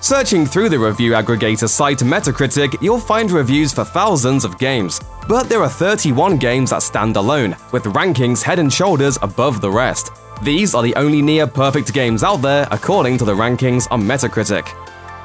Searching through the review aggregator site Metacritic, you'll find reviews for thousands of games. But there are 31 games that stand alone, with rankings head and shoulders above the rest. These are the only near-perfect games out there according to the rankings on Metacritic.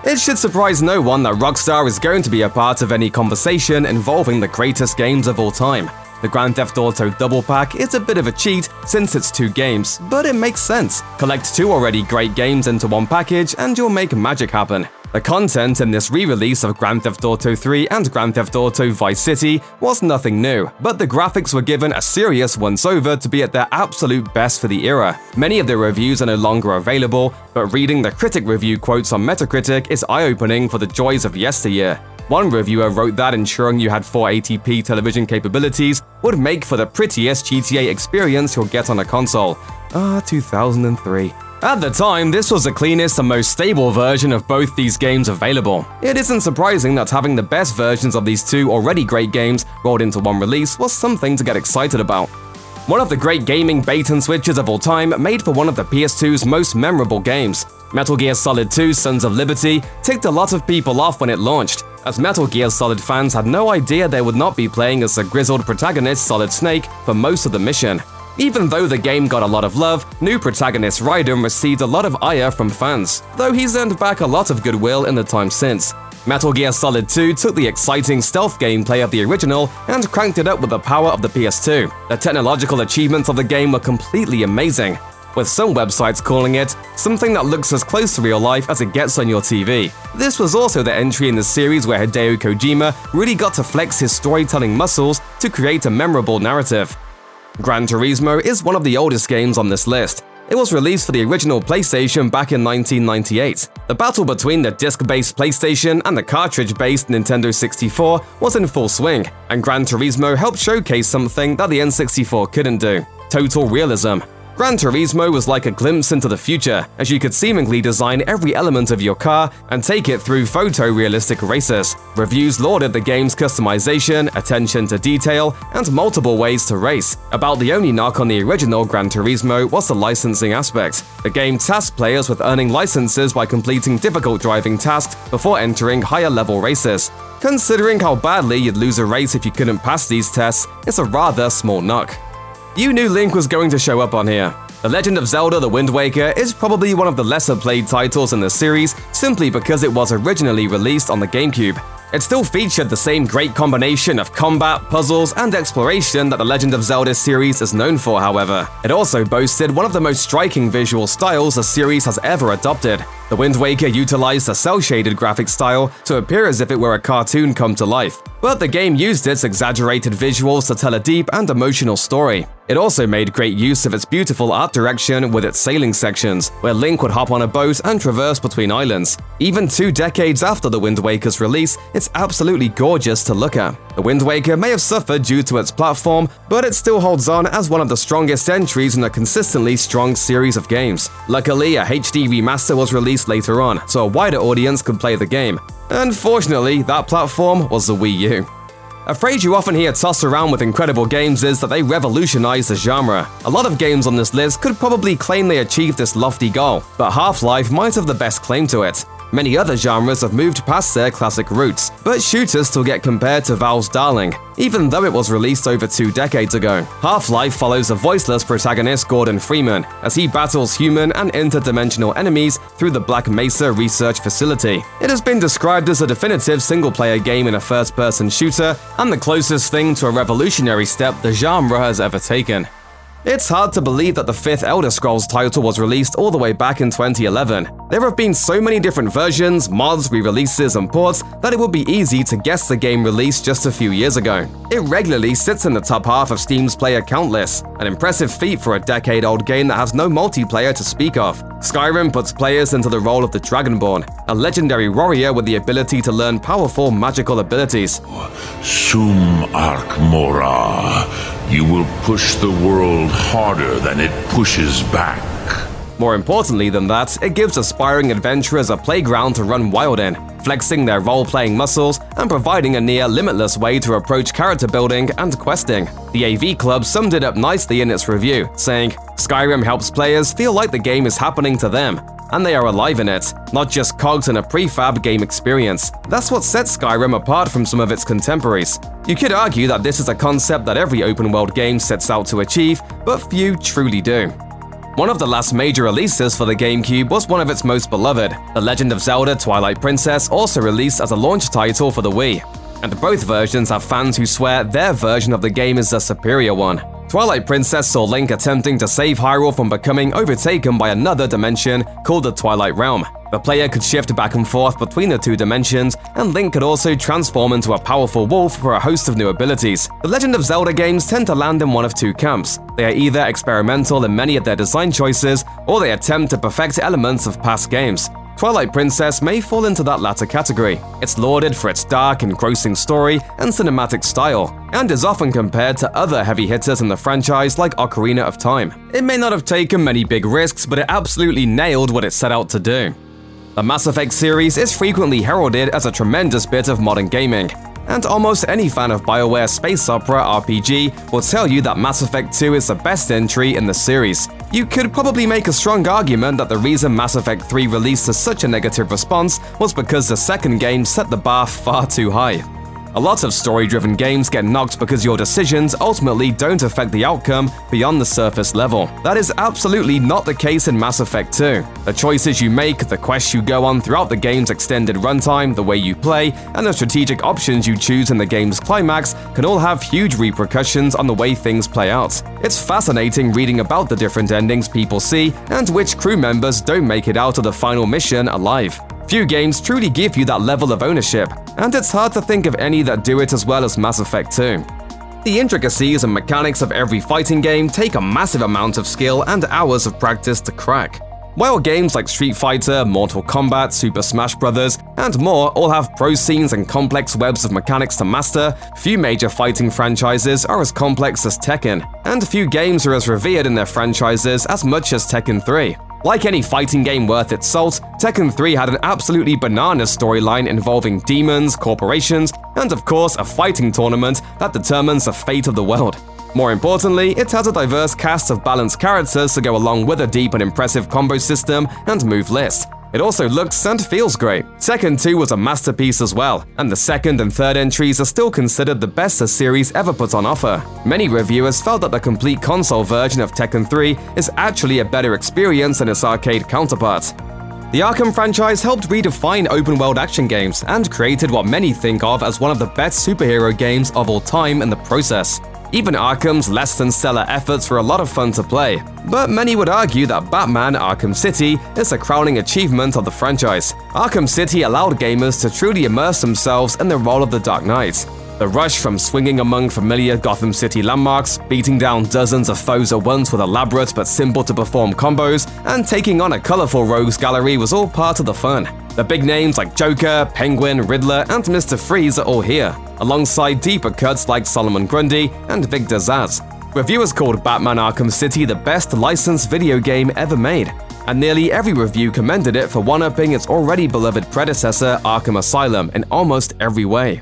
It should surprise no one that Rockstar is going to be a part of any conversation involving the greatest games of all time. The Grand Theft Auto Double Pack is a bit of a cheat since it's 2 games, but it makes sense. Collect 2 already great games into one package and you'll make magic happen. The content in this re-release of Grand Theft Auto 3 and Grand Theft Auto Vice City was nothing new, but the graphics were given a serious once-over to be at their absolute best for the era. Many of the reviews are no longer available, but reading the critic review quotes on Metacritic is eye-opening for the joys of yesteryear. One reviewer wrote that ensuring you had 480p television capabilities would make for the prettiest GTA experience you'll get on a console. 2003. At the time, this was the cleanest and most stable version of both these games available. It isn't surprising that having the best versions of these 2 already great games rolled into one release was something to get excited about. One of the great gaming bait-and-switches of all time made for one of the PS2's most memorable games. Metal Gear Solid 2 Sons of Liberty ticked a lot of people off when it launched, as Metal Gear Solid fans had no idea they would not be playing as the grizzled protagonist Solid Snake for most of the mission. Even though the game got a lot of love, new protagonist Raiden received a lot of ire from fans, though he's earned back a lot of goodwill in the time since. Metal Gear Solid 2 took the exciting stealth gameplay of the original and cranked it up with the power of the PS2. The technological achievements of the game were completely amazing, with some websites calling it something that looks as close to real life as it gets on your TV. This was also the entry in the series where Hideo Kojima really got to flex his storytelling muscles to create a memorable narrative. Gran Turismo is one of the oldest games on this list. It was released for the original PlayStation back in 1998. The battle between the disc-based PlayStation and the cartridge-based Nintendo 64 was in full swing, and Gran Turismo helped showcase something that the N64 couldn't do: total realism. Gran Turismo was like a glimpse into the future, as you could seemingly design every element of your car and take it through photorealistic races. Reviews lauded the game's customization, attention to detail, and multiple ways to race. About the only knock on the original Gran Turismo was the licensing aspect. The game tasked players with earning licenses by completing difficult driving tasks before entering higher-level races. Considering how badly you'd lose a race if you couldn't pass these tests, it's a rather small knock. You knew Link was going to show up on here. The Legend of Zelda: The Wind Waker is probably one of the lesser-played titles in the series simply because it was originally released on the GameCube. It still featured the same great combination of combat, puzzles, and exploration that the Legend of Zelda series is known for, however. It also boasted one of the most striking visual styles the series has ever adopted. The Wind Waker utilized a cel-shaded graphic style to appear as if it were a cartoon come to life, but the game used its exaggerated visuals to tell a deep and emotional story. It also made great use of its beautiful art direction with its sailing sections, where Link would hop on a boat and traverse between islands. Even 2 decades after The Wind Waker's release, it's absolutely gorgeous to look at. The Wind Waker may have suffered due to its platform, but it still holds on as one of the strongest entries in a consistently strong series of games. Luckily, a HD remaster was released later on, so a wider audience could play the game. Unfortunately, that platform was the Wii U. A phrase you often hear tossed around with incredible games is that they revolutionized the genre. A lot of games on this list could probably claim they achieved this lofty goal, but Half-Life might have the best claim to it. Many other genres have moved past their classic roots, but shooters still get compared to Valve's darling, even though it was released over 2 decades ago. Half-Life follows a voiceless protagonist Gordon Freeman as he battles human and interdimensional enemies through the Black Mesa Research Facility. It has been described as a definitive single-player game in a first-person shooter and the closest thing to a revolutionary step the genre has ever taken. It's hard to believe that the 5th Elder Scrolls title was released all the way back in 2011. There have been so many different versions, mods, re-releases, and ports that it would be easy to guess the game released just a few years ago. It regularly sits in the top half of Steam's player count list, an impressive feat for a decade-old game that has no multiplayer to speak of. Skyrim puts players into the role of the Dragonborn, a legendary warrior with the ability to learn powerful magical abilities. Sum Arc Mora. You will push the world harder than it pushes back. More importantly than that, it gives aspiring adventurers a playground to run wild in, flexing their role-playing muscles and providing a near-limitless way to approach character building and questing. The AV Club summed it up nicely in its review, saying, "Skyrim helps players feel like the game is happening to them. and they are alive in it, not just cogs in a prefab game experience. That's what sets Skyrim apart from some of its contemporaries. You could argue that this is a concept that every open-world game sets out to achieve, but few truly do. One of the last major releases for the GameCube was one of its most beloved. The Legend of Zelda: Twilight Princess also released as a launch title for the Wii, and both versions have fans who swear their version of the game is the superior one. Twilight Princess saw Link attempting to save Hyrule from becoming overtaken by another dimension called the Twilight Realm. The player could shift back and forth between the two dimensions, and Link could also transform into a powerful wolf for a host of new abilities. The Legend of Zelda games tend to land in one of two camps. They are either experimental in many of their design choices, or they attempt to perfect elements of past games. Twilight Princess may fall into that latter category. It's lauded for its dark, engrossing story and cinematic style, and is often compared to other heavy hitters in the franchise like Ocarina of Time. It may not have taken many big risks, but it absolutely nailed what it set out to do. The Mass Effect series is frequently heralded as a tremendous bit of modern gaming, and almost any fan of BioWare's space opera RPG will tell you that Mass Effect 2 is the best entry in the series. You could probably make a strong argument that the reason Mass Effect 3 released to such a negative response was because the second game set the bar far too high. A lot of story-driven games get knocked because your decisions ultimately don't affect the outcome beyond the surface level. That is absolutely not the case in Mass Effect 2. The choices you make, the quests you go on throughout the game's extended runtime, the way you play, and the strategic options you choose in the game's climax can all have huge repercussions on the way things play out. It's fascinating reading about the different endings people see and which crew members don't make it out of the final mission alive. Few games truly give you that level of ownership, and it's hard to think of any that do it as well as Mass Effect 2. The intricacies and mechanics of every fighting game take a massive amount of skill and hours of practice to crack. While games like Street Fighter, Mortal Kombat, Super Smash Bros., and more all have pro scenes and complex webs of mechanics to master, few major fighting franchises are as complex as Tekken, and few games are as revered in their franchises as much as Tekken 3. Like any fighting game worth its salt, Tekken 3 had an absolutely bananas storyline involving demons, corporations, and of course a fighting tournament that determines the fate of the world. More importantly, it has a diverse cast of balanced characters to go along with a deep and impressive combo system and move list. It also looks and feels great. Tekken 2 was a masterpiece as well, and the second and third entries are still considered the best the series ever put on offer. Many reviewers felt that the complete console version of Tekken 3 is actually a better experience than its arcade counterpart. The Arkham franchise helped redefine open-world action games and created what many think of as one of the best superhero games of all time in the process. Even Arkham's less than stellar efforts were a lot of fun to play, but many would argue that Batman: Arkham City is a crowning achievement of the franchise. Arkham City allowed gamers to truly immerse themselves in the role of the Dark Knight. The rush from swinging among familiar Gotham City landmarks, beating down dozens of foes at once with elaborate but simple-to-perform combos, and taking on a colorful rogues gallery was all part of the fun. The big names like Joker, Penguin, Riddler, and Mr. Freeze are all here, alongside deeper cuts like Solomon Grundy and Victor Zsasz. Reviewers called Batman: Arkham City the best licensed video game ever made, and nearly every review commended it for one-upping its already beloved predecessor Arkham Asylum in almost every way.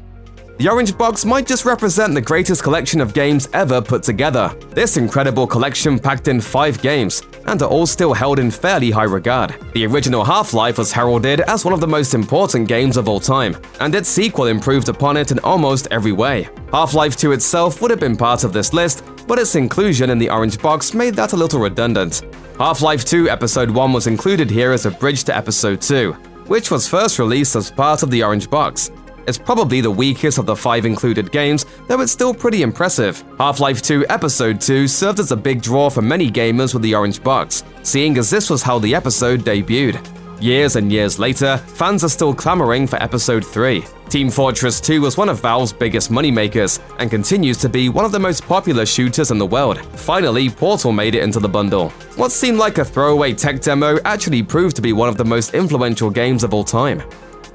The Orange Box might just represent the greatest collection of games ever put together. This incredible collection packed in 5 games, and are all still held in fairly high regard. The original Half-Life was heralded as one of the most important games of all time, and its sequel improved upon it in almost every way. Half-Life 2 itself would have been part of this list, but its inclusion in the Orange Box made that a little redundant. Half-Life 2 Episode 1 was included here as a bridge to Episode 2, which was first released as part of the Orange Box. It's probably the weakest of the 5 included games, though it's still pretty impressive. Half-Life 2 Episode 2 served as a big draw for many gamers with the Orange Box, seeing as this was how the episode debuted. Years and years later, fans are still clamoring for Episode 3. Team Fortress 2 was one of Valve's biggest moneymakers, and continues to be one of the most popular shooters in the world. Finally, Portal made it into the bundle. What seemed like a throwaway tech demo actually proved to be one of the most influential games of all time.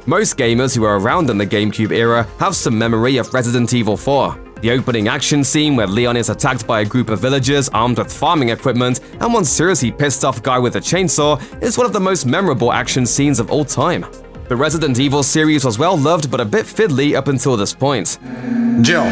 Most gamers who were around in the GameCube era have some memory of Resident Evil 4. The opening action scene where Leon is attacked by a group of villagers armed with farming equipment and one seriously pissed off guy with a chainsaw is one of the most memorable action scenes of all time. The Resident Evil series was well loved but a bit fiddly up until this point. Jill,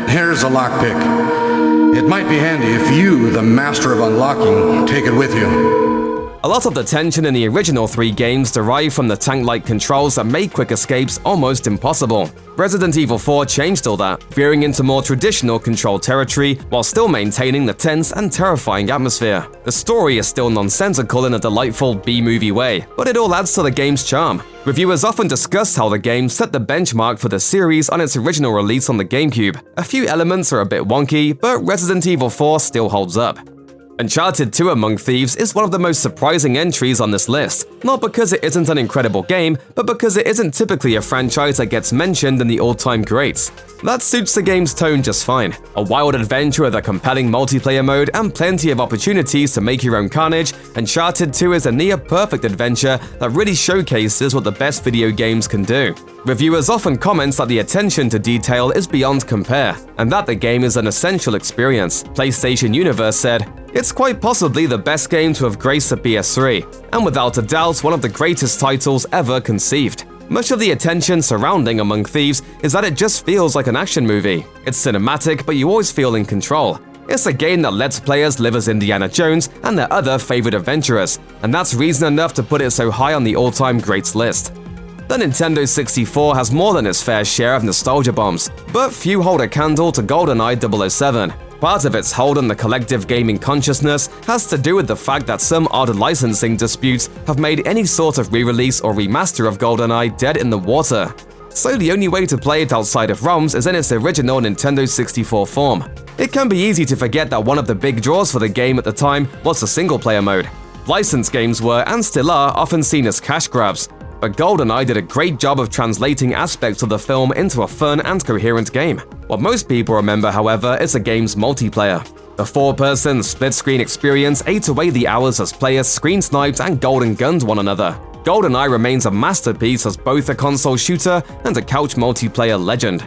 here's a lockpick. It might be handy if you, the master of unlocking, take it with you. A lot of the tension in the original 3 games derive from the tank-like controls that make quick escapes almost impossible. Resident Evil 4 changed all that, veering into more traditional controlled territory while still maintaining the tense and terrifying atmosphere. The story is still nonsensical in a delightful B-movie way, but it all adds to the game's charm. Reviewers often discuss how the game set the benchmark for the series on its original release on the GameCube. A few elements are a bit wonky, but Resident Evil 4 still holds up. Uncharted 2: Among Thieves is one of the most surprising entries on this list, not because it isn't an incredible game, but because it isn't typically a franchise that gets mentioned in the all-time greats. That suits the game's tone just fine. A wild adventure with a compelling multiplayer mode and plenty of opportunities to make your own carnage, Uncharted 2 is a near-perfect adventure that really showcases what the best video games can do. Reviewers often comment that the attention to detail is beyond compare, and that the game is an essential experience. PlayStation Universe said, "It's quite possibly the best game to have graced the PS3, and without a doubt one of the greatest titles ever conceived." Much of the attention surrounding Among Thieves is that it just feels like an action movie. It's cinematic, but you always feel in control. It's a game that lets players live as Indiana Jones and their other favorite adventurers, and that's reason enough to put it so high on the all-time greats list. The Nintendo 64 has more than its fair share of nostalgia bombs, but few hold a candle to GoldenEye 007. Part of its hold on the collective gaming consciousness has to do with the fact that some odd licensing disputes have made any sort of re-release or remaster of GoldenEye dead in the water. So the only way to play it outside of ROMs is in its original Nintendo 64 form. It can be easy to forget that one of the big draws for the game at the time was the single-player mode. Licensed games were, and still are, often seen as cash grabs, but GoldenEye did a great job of translating aspects of the film into a fun and coherent game. What most people remember, however, is the game's multiplayer. The 4-person split-screen experience ate away the hours as players screen-sniped and golden gunned one another. GoldenEye remains a masterpiece as both a console shooter and a couch multiplayer legend.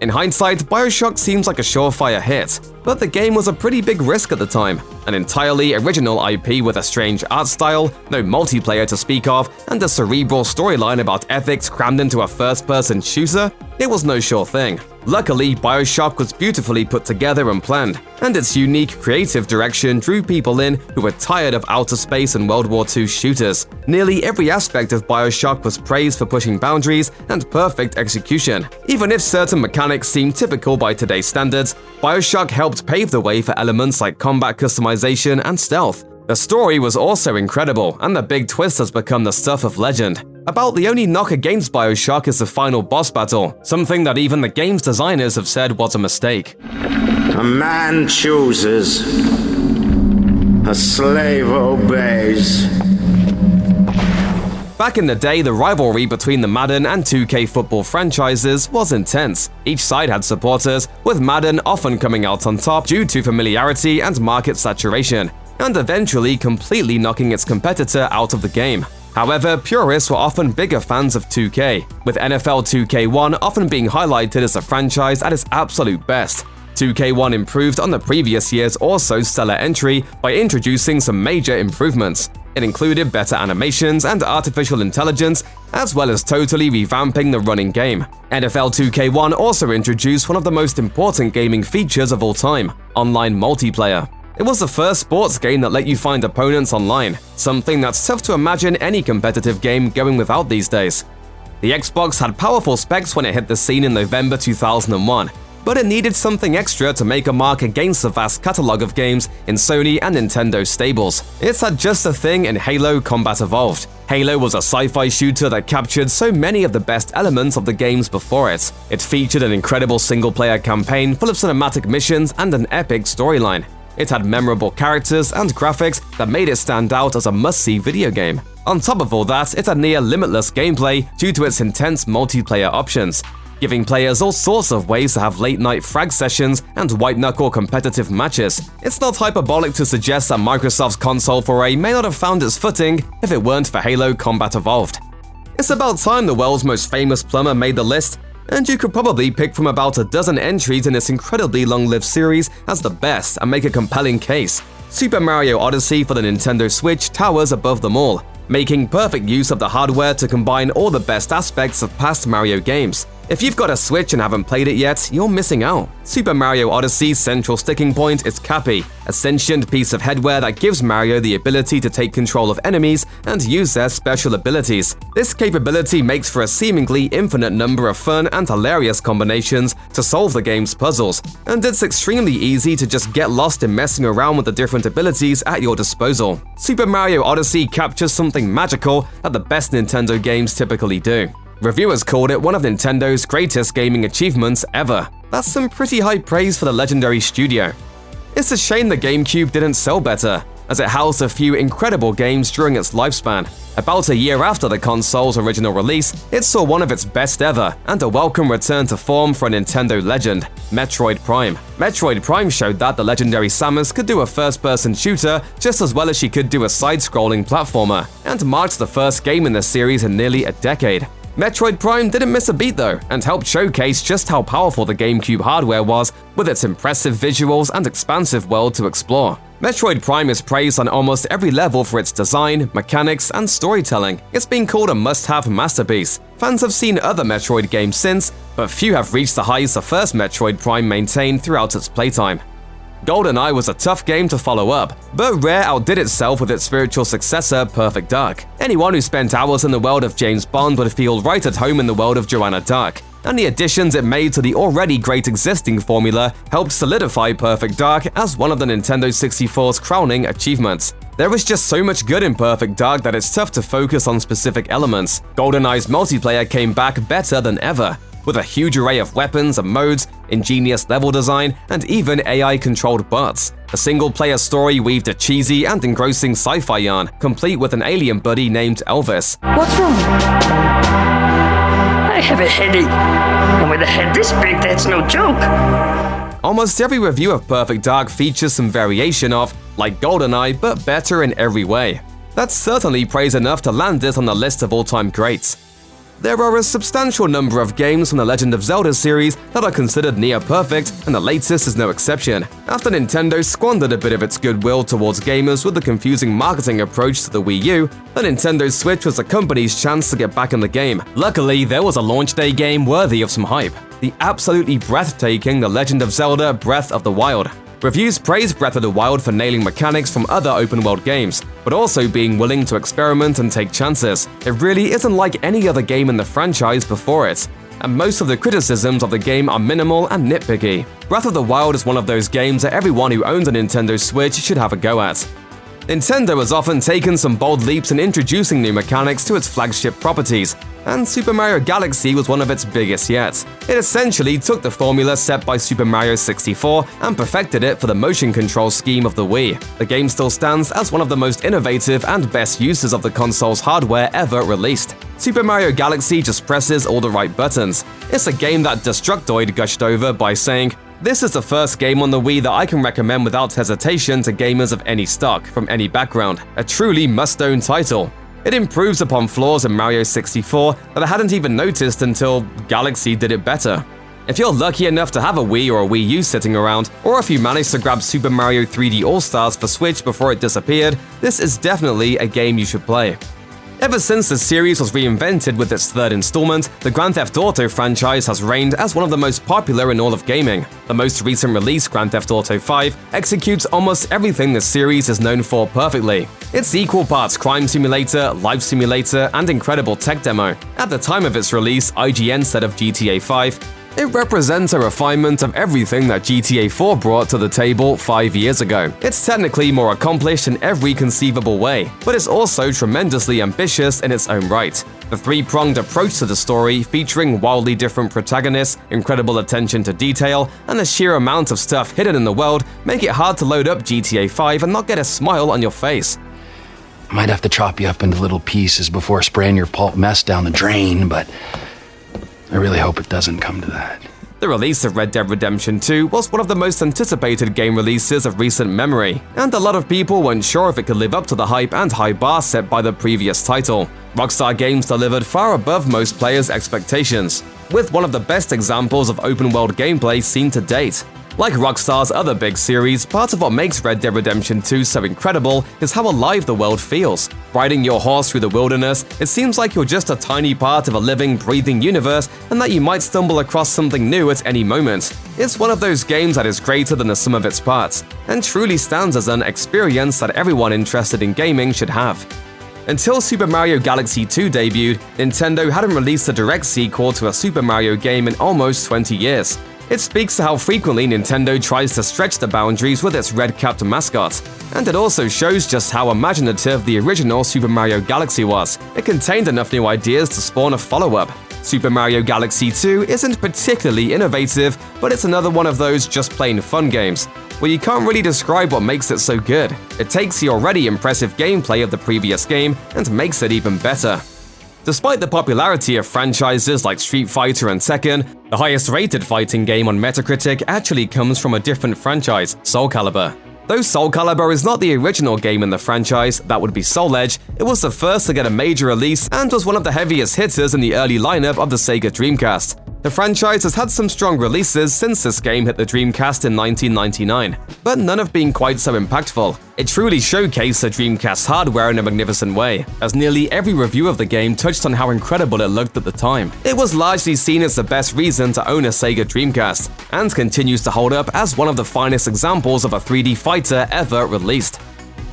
In hindsight, BioShock seems like a surefire hit, but the game was a pretty big risk at the time. An entirely original IP with a strange art style, no multiplayer to speak of, and a cerebral storyline about ethics crammed into a first-person shooter, it was no sure thing. Luckily, BioShock was beautifully put together and planned, and its unique creative direction drew people in who were tired of outer space and World War II shooters. Nearly every aspect of BioShock was praised for pushing boundaries and perfect execution. Even if certain mechanics seem typical by today's standards, BioShock helped pave the way for elements like combat customization and stealth. The story was also incredible, and the big twist has become the stuff of legend. About the only knock against BioShock is the final boss battle, something that even the game's designers have said was a mistake. A man chooses, a slave obeys. Back in the day, the rivalry between the Madden and 2K football franchises was intense. Each side had supporters, with Madden often coming out on top due to familiarity and market saturation, and eventually completely knocking its competitor out of the game. However, purists were often bigger fans of 2K, with NFL 2K1 often being highlighted as a franchise at its absolute best. 2K1 improved on the previous year's also stellar entry by introducing some major improvements. It included better animations and artificial intelligence, as well as totally revamping the running game. NFL 2K1 also introduced one of the most important gaming features of all time: online multiplayer. It was the first sports game that let you find opponents online, something that's tough to imagine any competitive game going without these days. The Xbox had powerful specs when it hit the scene in November 2001, but it needed something extra to make a mark against the vast catalog of games in Sony and Nintendo stables. It had just a thing in Halo Combat Evolved. Halo was a sci-fi shooter that captured so many of the best elements of the games before it. It featured an incredible single-player campaign full of cinematic missions and an epic storyline. It had memorable characters and graphics that made it stand out as a must-see video game. On top of all that, it had near limitless gameplay due to its intense multiplayer options, giving players all sorts of ways to have late-night frag sessions and white-knuckle competitive matches. It's not hyperbolic to suggest that Microsoft's console foray may not have found its footing if it weren't for Halo Combat Evolved. It's about time the world's most famous plumber made the list, and you could probably pick from about a dozen entries in this incredibly long-lived series as the best and make a compelling case. Super Mario Odyssey for the Nintendo Switch towers above them all, making perfect use of the hardware to combine all the best aspects of past Mario games. If you've got a Switch and haven't played it yet, you're missing out. Super Mario Odyssey's central sticking point is Cappy, a sentient piece of headwear that gives Mario the ability to take control of enemies and use their special abilities. This capability makes for a seemingly infinite number of fun and hilarious combinations to solve the game's puzzles, and it's extremely easy to just get lost in messing around with the different abilities at your disposal. Super Mario Odyssey captures something magical that the best Nintendo games typically do. Reviewers called it one of Nintendo's greatest gaming achievements ever. That's some pretty high praise for the legendary studio. It's a shame the GameCube didn't sell better, as it housed a few incredible games during its lifespan. About a year after the console's original release, it saw one of its best ever, and a welcome return to form for a Nintendo legend, Metroid Prime. Metroid Prime showed that the legendary Samus could do a first-person shooter just as well as she could do a side-scrolling platformer, and marked the first game in the series in nearly a decade. Metroid Prime didn't miss a beat though, and helped showcase just how powerful the GameCube hardware was with its impressive visuals and expansive world to explore. Metroid Prime is praised on almost every level for its design, mechanics, and storytelling. It's been called a must-have masterpiece. Fans have seen other Metroid games since, but few have reached the heights the first Metroid Prime maintained throughout its playtime. GoldenEye was a tough game to follow up, but Rare outdid itself with its spiritual successor, Perfect Dark. Anyone who spent hours in the world of James Bond would feel right at home in the world of Joanna Dark, and the additions it made to the already great existing formula helped solidify Perfect Dark as one of the Nintendo 64's crowning achievements. There was just so much good in Perfect Dark that it's tough to focus on specific elements. GoldenEye's multiplayer came back better than ever, with a huge array of weapons and modes, ingenious level design, and even AI-controlled bots. The single-player story weaved a cheesy and engrossing sci-fi yarn, complete with an alien buddy named Elvis. What's wrong? I have a headache. And with a head this big, that's no joke. Almost every review of Perfect Dark features some variation of, like GoldenEye, but better in every way. That's certainly praise enough to land it on the list of all-time greats. There are a substantial number of games from the Legend of Zelda series that are considered near-perfect, and the latest is no exception. After Nintendo squandered a bit of its goodwill towards gamers with the confusing marketing approach to the Wii U, the Nintendo Switch was the company's chance to get back in the game. Luckily, there was a launch day game worthy of some hype: the absolutely breathtaking The Legend of Zelda: Breath of the Wild. Reviews praised Breath of the Wild for nailing mechanics from other open-world games, but also being willing to experiment and take chances. It really isn't like any other game in the franchise before it, and most of the criticisms of the game are minimal and nitpicky. Breath of the Wild is one of those games that everyone who owns a Nintendo Switch should have a go at. Nintendo has often taken some bold leaps in introducing new mechanics to its flagship properties, and Super Mario Galaxy was one of its biggest yet. It essentially took the formula set by Super Mario 64 and perfected it for the motion control scheme of the Wii. The game still stands as one of the most innovative and best uses of the console's hardware ever released. Super Mario Galaxy just presses all the right buttons. It's a game that Destructoid gushed over by saying, "This is the first game on the Wii that I can recommend without hesitation to gamers of any stock, from any background. A truly must-own title." It improves upon flaws in Mario 64 that I hadn't even noticed until Galaxy did it better. If you're lucky enough to have a Wii or a Wii U sitting around, or if you managed to grab Super Mario 3D All-Stars for Switch before it disappeared, this is definitely a game you should play. Ever since the series was reinvented with its third installment, the Grand Theft Auto franchise has reigned as one of the most popular in all of gaming. The most recent release, Grand Theft Auto 5, executes almost everything the series is known for perfectly. It's equal parts crime simulator, life simulator, and incredible tech demo. At the time of its release, IGN said of GTA 5, "It represents a refinement of everything that GTA 4 brought to the table 5 years ago. It's technically more accomplished in every conceivable way, but it's also tremendously ambitious in its own right. The three-pronged approach to the story, featuring wildly different protagonists, incredible attention to detail, and the sheer amount of stuff hidden in the world make it hard to load up GTA 5 and not get a smile on your face." Might have to chop you up into little pieces before spraying your pulp mess down the drain, but I really hope it doesn't come to that. The release of Red Dead Redemption 2 was one of the most anticipated game releases of recent memory, and a lot of people weren't sure if it could live up to the hype and high bar set by the previous title. Rockstar Games delivered far above most players' expectations, with one of the best examples of open-world gameplay seen to date. Like Rockstar's other big series, part of what makes Red Dead Redemption 2 so incredible is how alive the world feels. Riding your horse through the wilderness, it seems like you're just a tiny part of a living, breathing universe and that you might stumble across something new at any moment. It's one of those games that is greater than the sum of its parts, and truly stands as an experience that everyone interested in gaming should have. Until Super Mario Galaxy 2 debuted, Nintendo hadn't released a direct sequel to a Super Mario game in almost 20 years. It speaks to how frequently Nintendo tries to stretch the boundaries with its red-capped mascot. And it also shows just how imaginative the original Super Mario Galaxy was. It contained enough new ideas to spawn a follow-up. Super Mario Galaxy 2 isn't particularly innovative, but it's another one of those just plain fun games, where you can't really describe what makes it so good. It takes the already impressive gameplay of the previous game and makes it even better. Despite the popularity of franchises like Street Fighter and Tekken, the highest-rated fighting game on Metacritic actually comes from a different franchise, Soul Calibur. Though Soul Calibur is not the original game in the franchise, that would be Soul Edge, it was the first to get a major release and was one of the heaviest hitters in the early lineup of the Sega Dreamcast. The franchise has had some strong releases since this game hit the Dreamcast in 1999, but none have been quite so impactful. It truly showcased the Dreamcast's hardware in a magnificent way, as nearly every review of the game touched on how incredible it looked at the time. It was largely seen as the best reason to own a Sega Dreamcast, and continues to hold up as one of the finest examples of a 3D fighter ever released.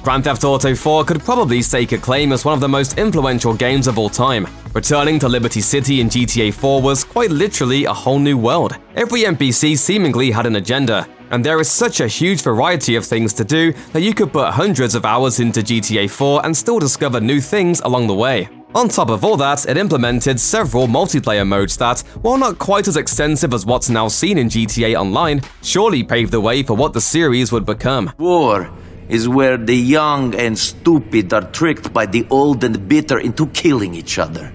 Grand Theft Auto 4 could probably stake a claim as one of the most influential games of all time. Returning to Liberty City in GTA 4 was quite literally a whole new world. Every NPC seemingly had an agenda, and there is such a huge variety of things to do that you could put hundreds of hours into GTA 4 and still discover new things along the way. On top of all that, it implemented several multiplayer modes that, while not quite as extensive as what's now seen in GTA Online, surely paved the way for what the series would become. War is where the young and stupid are tricked by the old and bitter into killing each other.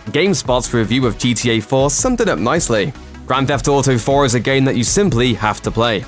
GameSpot's review of GTA 4 summed it up nicely. Grand Theft Auto 4 is a game that you simply have to play.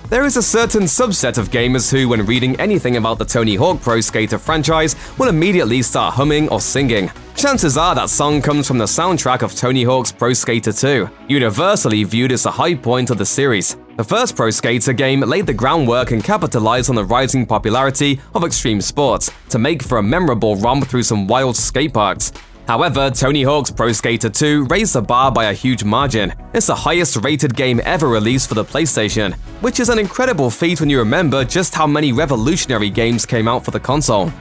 There is a certain subset of gamers who, when reading anything about the Tony Hawk Pro Skater franchise, will immediately start humming or singing. Chances are that song comes from the soundtrack of Tony Hawk's Pro Skater 2, universally viewed as a high point of the series. The first Pro Skater game laid the groundwork and capitalized on the rising popularity of extreme sports to make for a memorable romp through some wild skate parks. However, Tony Hawk's Pro Skater 2 raised the bar by a huge margin. It's the highest-rated game ever released for the PlayStation, which is an incredible feat when you remember just how many revolutionary games came out for the console.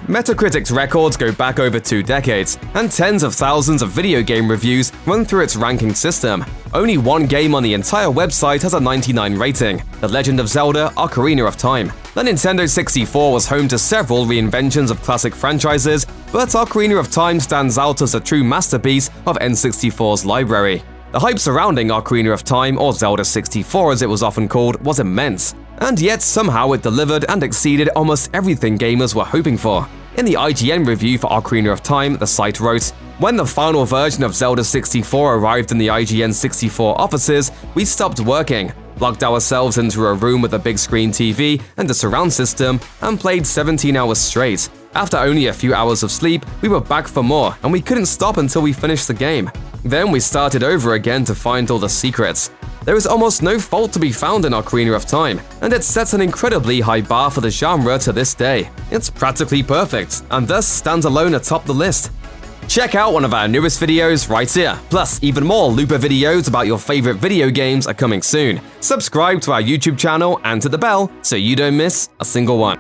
Metacritic's records go back over 2 decades, and tens of thousands of video game reviews run through its ranking system. Only one game on the entire website has a 99 rating, The Legend of Zelda: Ocarina of Time. The Nintendo 64 was home to several reinventions of classic franchises, but Ocarina of Time stands out as a true masterpiece of N64's library. The hype surrounding Ocarina of Time, or Zelda 64 as it was often called, was immense. And yet somehow it delivered and exceeded almost everything gamers were hoping for. In the IGN review for Ocarina of Time, the site wrote, "When the final version of Zelda 64 arrived in the IGN 64 offices, we stopped working, locked ourselves into a room with a big screen TV and a surround system, and played 17 hours straight. After only a few hours of sleep, we were back for more, and we couldn't stop until we finished the game. Then we started over again to find all the secrets. There is almost no fault to be found in Ocarina of Time, and it sets an incredibly high bar for the genre to this day. It's practically perfect, and thus stands alone atop the list." Check out one of our newest videos right here. Plus, even more Looper videos about your favorite video games are coming soon. Subscribe to our YouTube channel and to the bell so you don't miss a single one.